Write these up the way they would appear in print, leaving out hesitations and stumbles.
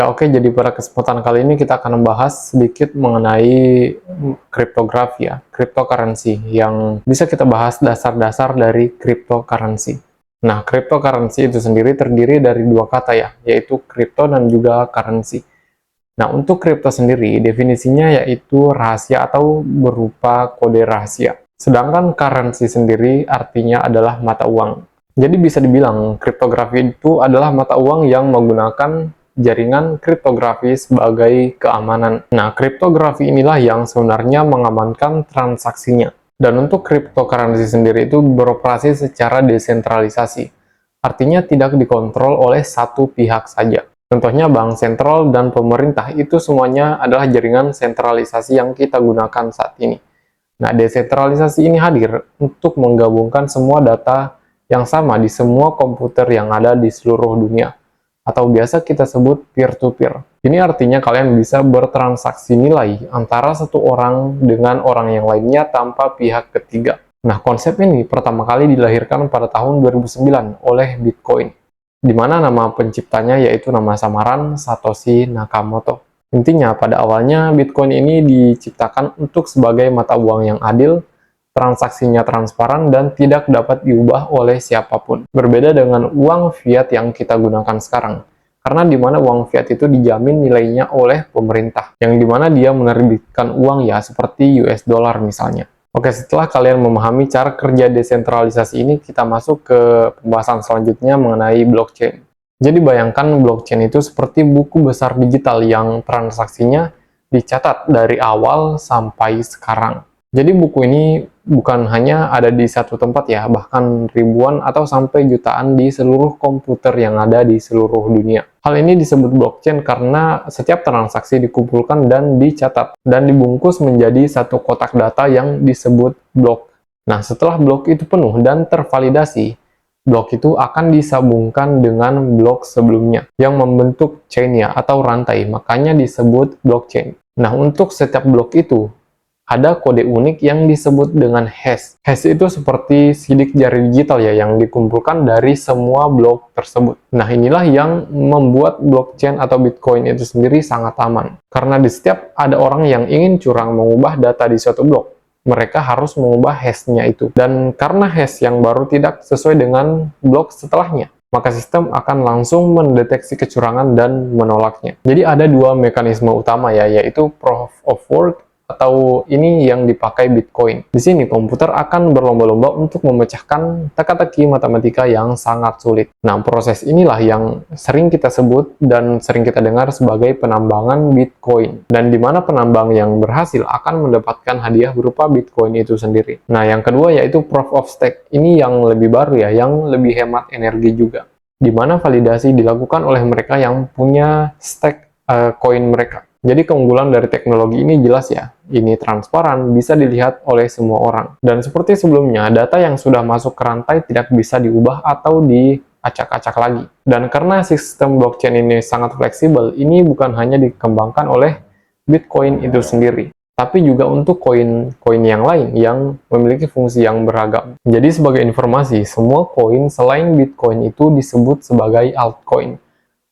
Ya, oke, jadi pada kesempatan kali ini kita akan membahas sedikit mengenai kriptografi ya, cryptocurrency, yang bisa kita bahas dasar-dasar dari cryptocurrency. Nah, cryptocurrency itu sendiri terdiri dari dua kata ya, yaitu crypto dan juga currency. Nah, untuk crypto sendiri definisinya yaitu rahasia atau berupa kode rahasia. Sedangkan currency sendiri artinya adalah mata uang. Jadi bisa dibilang kriptografi itu adalah mata uang yang menggunakan jaringan kriptografi sebagai keamanan. Nah, kriptografi inilah yang sebenarnya mengamankan transaksinya. Dan untuk cryptocurrency sendiri itu beroperasi secara desentralisasi. Artinya tidak dikontrol oleh satu pihak saja. Contohnya bank sentral dan pemerintah itu semuanya adalah jaringan sentralisasi yang kita gunakan saat ini. Nah, desentralisasi ini hadir untuk menggabungkan semua data yang sama di semua komputer yang ada di seluruh dunia, atau biasa kita sebut peer-to-peer. Ini artinya kalian bisa bertransaksi nilai antara satu orang dengan orang yang lainnya tanpa pihak ketiga. Nah, konsep ini pertama kali dilahirkan pada tahun 2009 oleh Bitcoin, di mana nama penciptanya yaitu nama samaran Satoshi Nakamoto. Intinya, pada awalnya Bitcoin ini diciptakan untuk sebagai mata uang yang adil, transaksinya transparan, dan tidak dapat diubah oleh siapapun. Berbeda dengan uang fiat yang kita gunakan sekarang, karena di mana uang fiat itu dijamin nilainya oleh pemerintah, yang dimana dia menerbitkan uang ya seperti US dollar misalnya. Oke, setelah kalian memahami cara kerja desentralisasi ini, kita masuk ke pembahasan selanjutnya mengenai blockchain. Jadi bayangkan blockchain itu seperti buku besar digital yang transaksinya dicatat dari awal sampai sekarang. Jadi buku ini bukan hanya ada di satu tempat ya, bahkan ribuan atau sampai jutaan di seluruh komputer yang ada di seluruh dunia. Hal ini disebut blockchain karena setiap transaksi dikumpulkan dan dicatat, dan dibungkus menjadi satu kotak data yang disebut blok. Nah, setelah blok itu penuh dan tervalidasi, blok itu akan disambungkan dengan blok sebelumnya yang membentuk chain-nya atau rantai, makanya disebut blockchain. Nah, untuk setiap blok itu ada kode unik yang disebut dengan hash. Hash itu seperti sidik jari digital ya yang dikumpulkan dari semua blok tersebut. Nah, inilah yang membuat blockchain atau Bitcoin itu sendiri sangat aman. Karena di setiap ada orang yang ingin curang mengubah data di suatu blok, mereka harus mengubah hash-nya itu. Dan karena hash yang baru tidak sesuai dengan blok setelahnya, maka sistem akan langsung mendeteksi kecurangan dan menolaknya. Jadi ada dua mekanisme utama ya, yaitu proof of work atau ini yang dipakai Bitcoin. Di sini komputer akan berlomba-lomba untuk memecahkan teka-teki matematika yang sangat sulit. Nah, proses inilah yang sering kita sebut dan sering kita dengar sebagai penambangan Bitcoin. Dan di mana penambang yang berhasil akan mendapatkan hadiah berupa Bitcoin itu sendiri. Nah, yang kedua yaitu proof of stake. Ini yang lebih baru ya, yang lebih hemat energi juga. Di mana validasi dilakukan oleh mereka yang punya stake koin mereka. Jadi keunggulan dari teknologi ini jelas ya, ini transparan, bisa dilihat oleh semua orang. Dan seperti sebelumnya, data yang sudah masuk ke rantai tidak bisa diubah atau diacak-acak lagi. Dan karena sistem blockchain ini sangat fleksibel, ini bukan hanya dikembangkan oleh Bitcoin itu sendiri, tapi juga untuk koin-koin yang lain yang memiliki fungsi yang beragam. Jadi sebagai informasi, semua koin selain Bitcoin itu disebut sebagai altcoin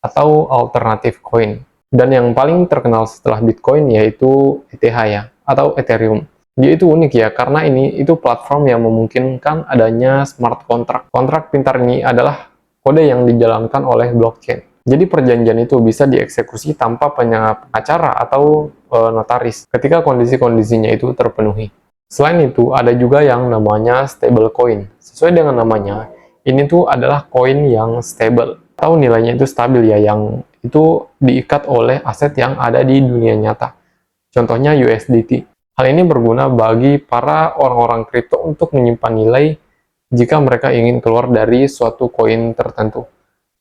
atau alternative coin. Dan yang paling terkenal setelah Bitcoin yaitu ETH ya, atau Ethereum. Dia itu unik ya, karena ini itu platform yang memungkinkan adanya smart contract. Kontrak pintar ini adalah kode yang dijalankan oleh blockchain. Jadi perjanjian itu bisa dieksekusi tanpa pengacara atau notaris ketika kondisi-kondisinya itu terpenuhi. Selain itu, ada juga yang namanya stablecoin. Sesuai dengan namanya, ini tuh adalah koin yang stable, atau nilainya itu stabil ya, yang itu diikat oleh aset yang ada di dunia nyata. Contohnya USDT. Hal ini berguna bagi para orang-orang kripto untuk menyimpan nilai jika mereka ingin keluar dari suatu koin tertentu.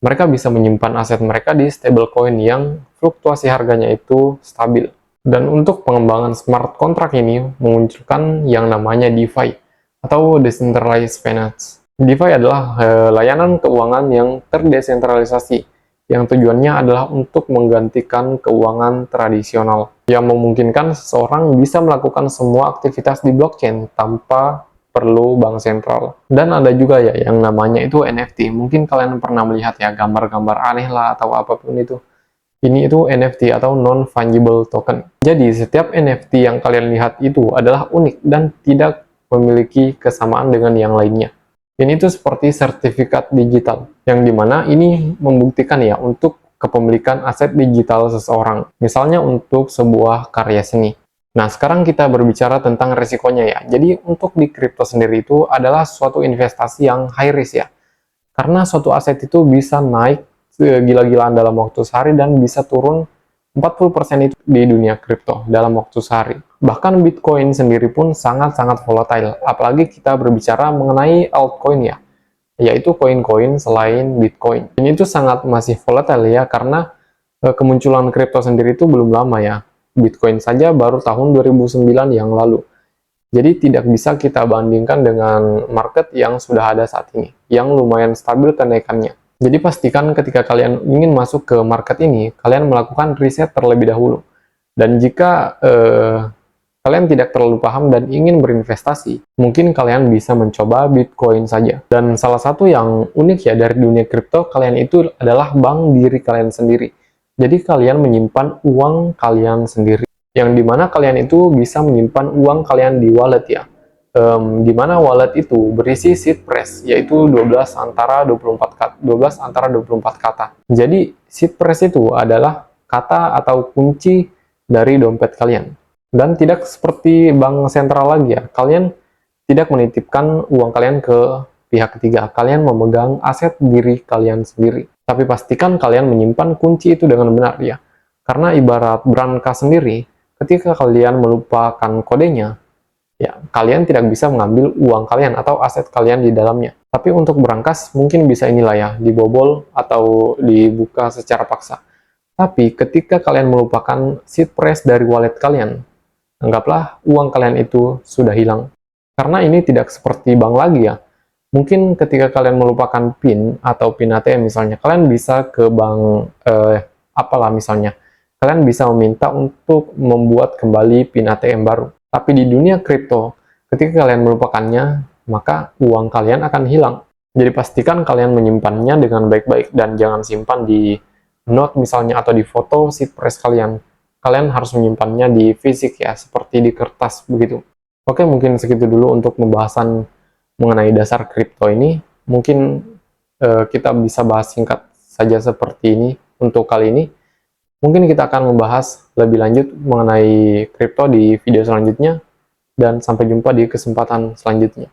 Mereka bisa menyimpan aset mereka di stablecoin yang fluktuasi harganya itu stabil. Dan untuk pengembangan smart contract ini memunculkan yang namanya DeFi atau Decentralized Finance. DeFi adalah layanan keuangan yang terdesentralisasi yang tujuannya adalah untuk menggantikan keuangan tradisional, yang memungkinkan seseorang bisa melakukan semua aktivitas di blockchain tanpa perlu bank sentral. Dan ada juga ya yang namanya itu NFT. Mungkin kalian pernah melihat ya gambar-gambar aneh lah atau apapun itu. Ini itu NFT atau non-fungible token. Jadi, setiap NFT yang kalian lihat itu adalah unik dan tidak memiliki kesamaan dengan yang lainnya. Ini itu seperti sertifikat digital, yang dimana ini membuktikan ya untuk kepemilikan aset digital seseorang. Misalnya untuk sebuah karya seni. Nah, sekarang kita berbicara tentang risikonya ya. Jadi, untuk di kripto sendiri itu adalah suatu investasi yang high risk ya. Karena suatu aset itu bisa naik gila-gilaan dalam waktu sehari dan bisa turun 40% itu di dunia kripto dalam waktu sehari. Bahkan Bitcoin sendiri pun sangat-sangat volatile, apalagi kita berbicara mengenai altcoin ya, yaitu koin-koin selain Bitcoin. Ini tuh sangat masih volatile ya, karena kemunculan kripto sendiri itu belum lama ya. Bitcoin saja baru tahun 2009 yang lalu. Jadi tidak bisa kita bandingkan dengan market yang sudah ada saat ini, yang lumayan stabil kenaikannya. Jadi pastikan ketika kalian ingin masuk ke market ini, kalian melakukan riset terlebih dahulu. Dan jika kalian tidak terlalu paham dan ingin berinvestasi, mungkin kalian bisa mencoba Bitcoin saja. Dan salah satu yang unik ya dari dunia kripto, kalian itu adalah bank diri kalian sendiri. Jadi kalian menyimpan uang kalian sendiri. Yang dimana kalian itu bisa menyimpan uang kalian di wallet ya. Di mana wallet itu berisi seed phrase, yaitu 12 antara 24 kata. Jadi seed phrase itu adalah kata atau kunci dari dompet kalian. Dan tidak seperti bank sentral lagi ya, kalian tidak menitipkan uang kalian ke pihak ketiga, kalian memegang aset diri kalian sendiri. Tapi pastikan kalian menyimpan kunci itu dengan benar ya. Karena ibarat brankas sendiri, ketika kalian melupakan kodenya, ya, kalian tidak bisa mengambil uang kalian atau aset kalian di dalamnya. Tapi untuk berangkas, mungkin bisa inilah ya, dibobol atau dibuka secara paksa. Tapi ketika kalian melupakan seed phrase dari wallet kalian, anggaplah uang kalian itu sudah hilang. Karena ini tidak seperti bank lagi ya. Mungkin ketika kalian melupakan PIN atau PIN ATM misalnya, kalian bisa ke bank apalah misalnya. Kalian bisa meminta untuk membuat kembali PIN ATM baru. Tapi di dunia kripto, ketika kalian melupakannya, maka uang kalian akan hilang. Jadi pastikan kalian menyimpannya dengan baik-baik dan jangan simpan di note misalnya atau di foto seed phrase kalian. Kalian harus menyimpannya di fisik ya, seperti di kertas begitu. Oke, mungkin segitu dulu untuk pembahasan mengenai dasar kripto ini. Mungkin kita bisa bahas singkat saja seperti ini untuk kali ini. Mungkin kita akan membahas lebih lanjut mengenai kripto di video selanjutnya, dan sampai jumpa di kesempatan selanjutnya.